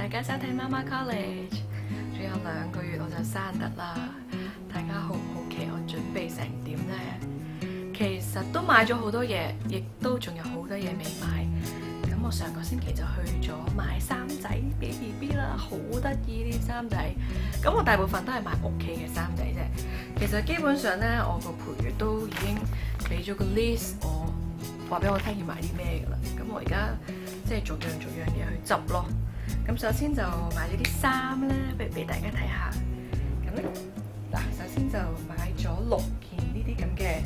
大家收睇媽媽 College， 仲有2個月我就生日啦。大家好唔好奇我準備成點呢？其實都買咗好多嘢，亦都仲有好多嘢未買。咁我上個星期就去咗買衫仔俾 BB 啦，好得意啲衫仔。咁我大部分都係買屋企嘅衫仔啫。其實基本上呢，我個陪月都已經俾咗個 list， 我話俾我聽要買啲咩㗎啦。咁我而家即係逐樣嘢去執咯。咁首先就買咗啲衫咧，不如俾大家睇下。咁咧嗱，首先就買咗6件呢啲咁嘅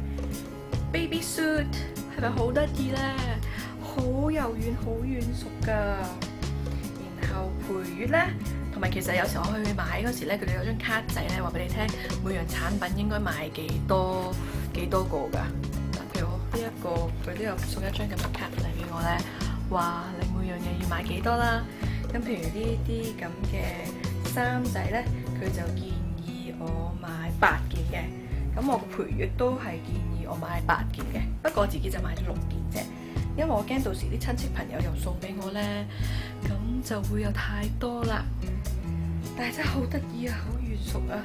baby suit， 係咪好得意咧？好柔軟，好軟熟㗎。然後陪月咧，同埋其實有時我去買嗰時咧，佢哋有張卡仔咧，話俾你聽每樣產品應該買幾多個㗎。嗱，譬如我呢一個，佢都有送一張咁嘅卡仔俾我咧，話你每樣嘢要買幾多啦。咁譬如呢啲咁嘅衫仔咧，佢就建議我買8件嘅。咁我個陪月都係建議我買8件嘅，不過我自己就買咗6件啫，因為我驚到時啲親戚朋友又送俾我咧，咁就會有太多啦。但係真係好得意啊，好軟熟啊！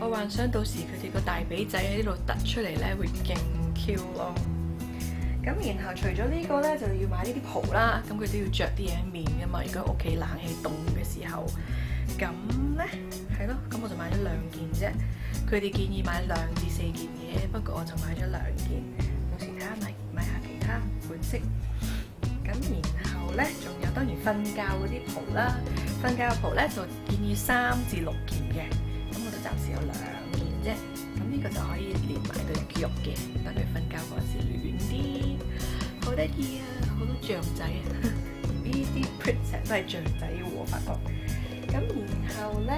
我幻想到時佢哋個大髀仔喺呢度突出嚟咧，會勁 Q 咯。咁然後除咗呢個咧，就要買呢啲袍啦。咁佢都要着啲嘢喺面噶嘛。如果屋企冷氣凍嘅時候，咁咧係咯。咁我就買咗2件啫。佢哋建議買2至4件嘢，不過我就買咗2件。到時睇下買下其他款式。咁然後咧，仲有當然瞓覺嗰啲袍啦。瞓覺嘅袍咧就建議3至6件嘅。咁我就暫時有2件啫。咁呢個就可以連埋對腳嘅，等佢瞓覺嗰時暖啲，好得意啊！好多象仔啊，呢啲 princess 都係象仔嘅喎，發覺。咁然後咧，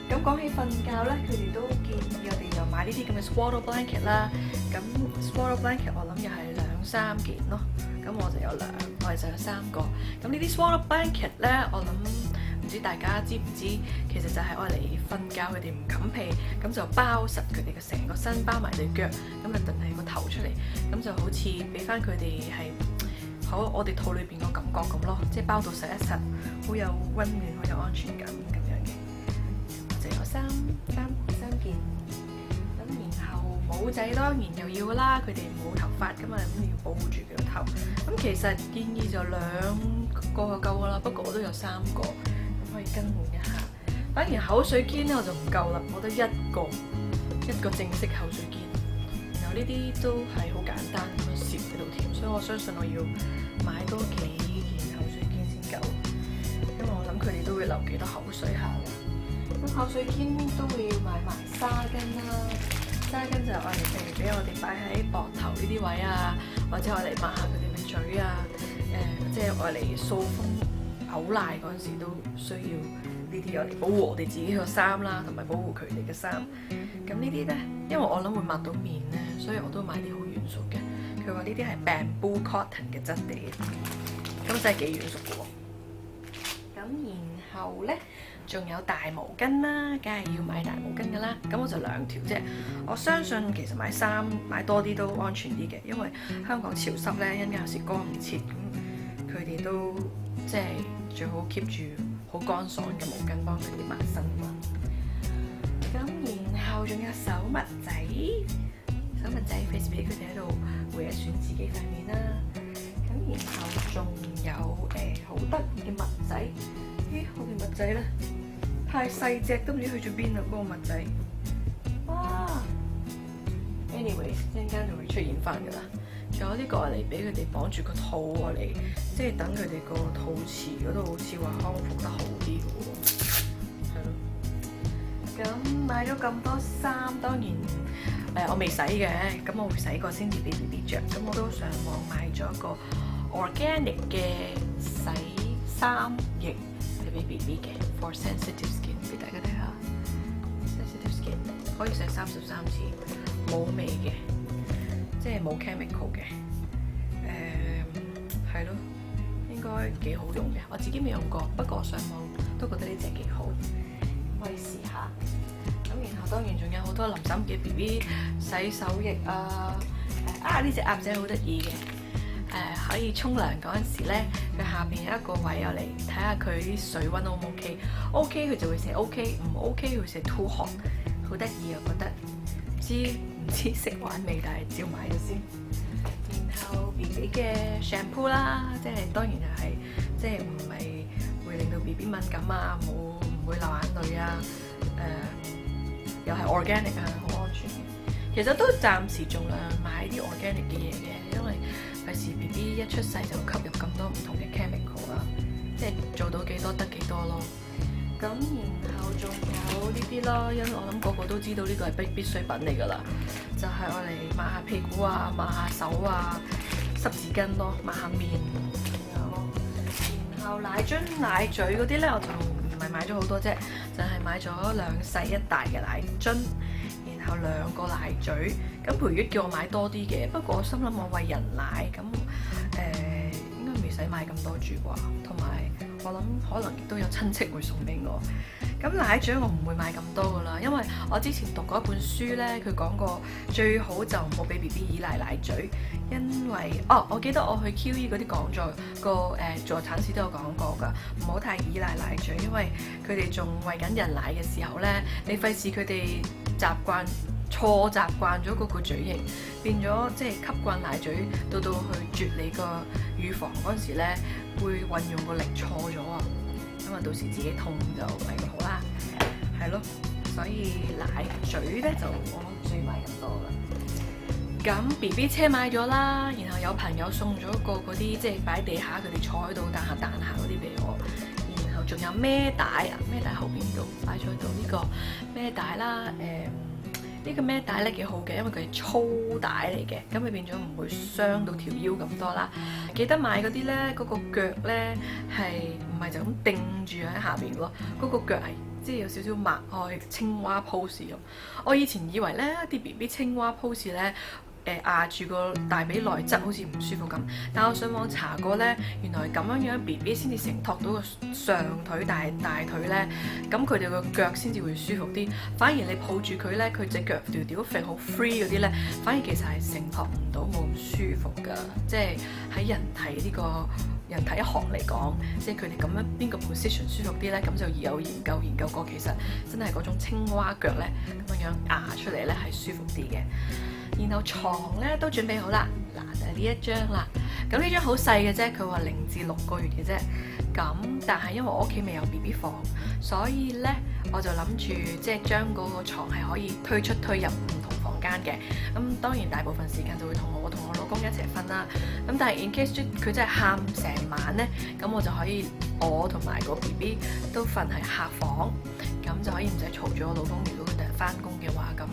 咁講起瞓覺咧，佢哋都建議我哋就買呢啲咁嘅 swaddle blanket 啦。咁 swaddle blanket 我諗又係2-3件咯。咁我就有我哋就有3個。咁呢啲 swaddle blanket 咧，我諗。唔知大家知唔知，其實就係愛嚟瞓覺，佢哋唔冚被，咁就包實佢哋嘅成個身，包埋對腳，咁就揼起個頭出嚟，咁就好似俾翻佢哋係好我哋肚裏邊個感覺咁咯，即係包到實一實，好有溫暖，好有安全感咁樣嘅。就有三件，咁然後帽仔當然又要啦，佢哋冇頭髮噶嘛，咁你要保護住佢個頭。咁其實建議就2個就夠噶啦，不過我都有3個。可以更換一下，反而口水肩咧我就唔夠啦，我得一個正式口水肩，然後呢啲都係好簡單咁樣攝喺度添，所以我相信我要買多幾件口水肩先夠，因為我諗佢哋都會流幾多口水下嘅。咁口水肩都會要買埋紗巾啦，紗巾就係我哋譬如俾我哋擺喺膊頭呢啲位啊，或者我嚟抹下佢哋嘅嘴啊，即係我嚟掃風。嘔奶嗰陣時都需要呢啲嘢嚟保護我哋自己個衫啦，同埋保護佢哋嘅衫。咁呢啲咧，因為我諗會抹到面咧，所以我都買啲好軟熟嘅。佢話呢啲係 bamboo cotton 嘅質地，咁真係幾軟熟嘅喎。咁然後咧，仲有大毛巾啦，梗係要買大毛巾㗎啦。咁我就2條啫。我相信其實買衫買多啲都安全啲嘅，因為香港潮濕咧，一陣間有時乾唔切，咁佢哋都即係最好 keep 住好乾爽嘅毛巾幫佢哋抹身嘛。咁然後仲有手襪仔費事俾佢哋喺度會一損自己塊面啦。咁然後仲有好得意嘅襪仔，咦我條襪仔咧太細隻都唔知去咗邊啦，嗰個襪仔。哇 ，anyways 一陣間就會出現翻㗎啦。仲有呢個嚟俾佢哋綁住個肚嚟，即係等佢哋個肚臍嗰度好似話康復得好啲嘅喎，係咯。咁買咗咁多衫，當然我未洗嘅，咁我會洗過先至俾 BB 着。咁我都上網買咗一個 organic 嘅洗衫液係俾 BB 嘅 for sensitive skin， 俾大家睇下。sensitive skin 可以洗33次，冇味嘅。即係冇 chemical 嘅，係咯，應該幾好用嘅。我自己未用過，不過上網都覺得呢隻幾好，可以試下。咁然後當然仲有好多淋枕嘅 BB 洗手液啊，呢隻鴨仔好得意嘅，可以沖涼嗰陣時咧，佢下邊有一個位有嚟睇下佢啲水溫 O 唔 OK，OK 佢就會寫 OK，唔 OK 佢會寫 too hot，好得意啊覺得，唔知識玩未，但係照買咗先。然後 BB 嘅 shampoo 啦，即係當然係即係唔係會令到 BB 敏感啊，唔會流眼淚啊，又係 organic 啊，好安全嘅。其實都暫時盡量買啲 organic 嘅嘢嘅，因為費事 BB 一出世就吸入咁多唔同嘅 chemical 啊，即係做到幾多得幾多咯。咁然後仲有呢啲咯，因為我諗個個都知道呢個係必需品嚟㗎啦，就係我嚟抹下屁股啊、抹下手啊、濕紙巾咯、抹下面咁樣咯。然後奶樽、奶嘴嗰啲咧，我就唔係買咗好多啫，就係買咗2細1大嘅奶樽，然後2個奶嘴。咁培月叫我買多啲嘅，不過我心諗我餵人奶咁應該未使買咁多住啩，同埋我諗可能亦都有親戚會送俾我。咁奶嘴我唔會買咁多噶啦，因為我之前讀過一本書呢，佢講過最好就唔好俾 BB 依賴奶嘴，因為我記得我去 QE 嗰啲講座個助產士都有講過噶，唔好太依賴奶嘴，因為佢哋仲餵緊人奶嘅時候呢，你費事佢哋錯習慣咗嗰個嘴型，變咗即係吸慣奶嘴，到去啜你個乳房嗰陣時咧，會運用個力錯咗啊！咁啊，到時自己痛就唔係咁好啦，係咯。所以奶嘴咧就我唔需要買咁多啦。咁 BB 車買咗啦，然後有朋友送咗個嗰啲即係擺地下佢哋坐喺度彈下嗰啲俾我，然後仲有孭帶啊，孭帶後邊度擺咗喺度呢個孭帶啦，呢個孭帶咧幾好嘅，因為佢係粗帶嚟嘅，咁佢變咗唔會傷到條腰咁多啦。記得買嗰啲咧，嗰個腳咧係唔係就咁定住喺下邊咯？嗰個腳係即係有少少擘開青蛙 pose 咁。我以前以為咧啲 BB 青蛙 pose 咧壓住個大髀內側好似唔舒服咁，但我上網查過咧，原來咁樣 BB 先至承托到個上腿大腿咧，咁佢哋個腳先至會舒服啲。反而你抱住佢咧，佢隻腳條條揈好 free 嗰啲咧，反而其實係承托唔到，冇咁舒服㗎。即係喺人體呢個人體學嚟講，即係佢哋咁樣邊個 position 舒服啲咧，咁就有研究過，其實真係嗰種青蛙腳咧咁樣壓出嚟咧係舒服啲嘅。然後床咧都準備好啦，嗱就係呢一張啦。咁呢張好細嘅啫，佢話0至6個月嘅啫。咁但係因為我屋企未有 BB 房，所以咧我就諗住即係將嗰個牀係可以推出推入唔同房間嘅。咁當然大部分時間就會同我老公一齊瞓啦。咁但係 in case 佢真係喊成晚咧，咁我就可以我同埋個 BB 都瞓喺客房，咁就可以唔使嘈住我老公。如果佢第日翻工嘅話，咁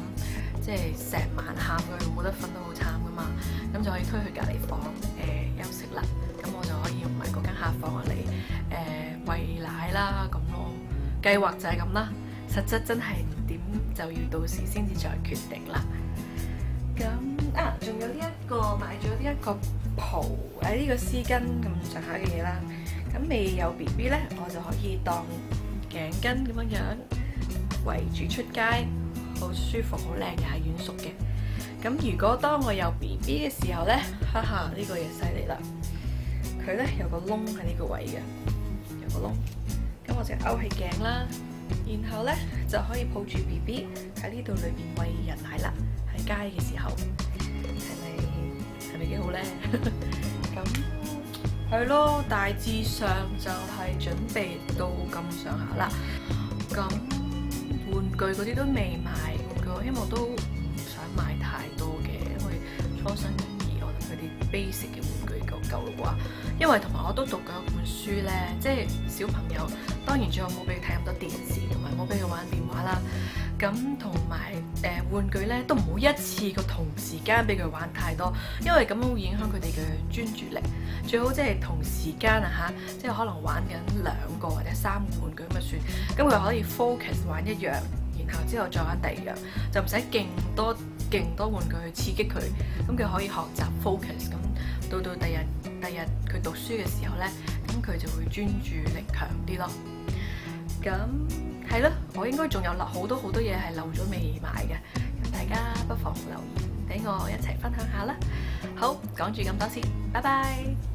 即係成晚喊佢冇得瞓都好慘噶嘛，咁就可以推去隔離房休息啦。咁我就可以用埋嗰間客房嚟餵奶啦咁咯。計劃就係咁啦，實質真係點就要到時先至再決定啦。咁仲有呢一個買咗呢一個袍呢個絲巾咁上下嘅嘢啦。咁未有 BB 咧，我就可以當頸巾咁樣圍住出街。好舒服，好靚，又係軟熟嘅。咁如果當我有 BB 嘅時候呢，哈哈，呢個嘢犀利啦！佢呢有個窿喺呢個位嘅，有個窿。咁我就勾起頸啦，然後呢就可以抱住 BB 喺呢度裏邊餵人奶啦。喺街嘅時候，係咪幾好呢？咁係咯，大致上就係準備到咁上下啦。咁玩具嗰啲都未買玩具，因為我都唔想買太多嘅，因為初生嬰兒我諗佢哋 basic 嘅玩具夠啦啩。因為同埋我都讀過一本書咧，即係小朋友當然最好冇俾佢睇咁多電視，同埋冇俾佢玩電話啦。咁同埋玩具咧都唔好一次過同時間俾佢玩太多，因為咁樣會影響佢哋嘅專注力。最好即係同時間即係可能玩緊2個或者3個玩具咁就算，咁佢可以 focus 玩一樣，然後之後再玩第二樣，就唔使勁多玩具去刺激佢，咁佢可以學習 focus。咁到第日佢讀書嘅時候咧，咁佢就會專注力強啲咯。咁係咯，我應該仲有好多嘢係漏咗未買嘅，咁大家不妨留意。俾我一齊分享下啦。好，講住咁多先，拜拜。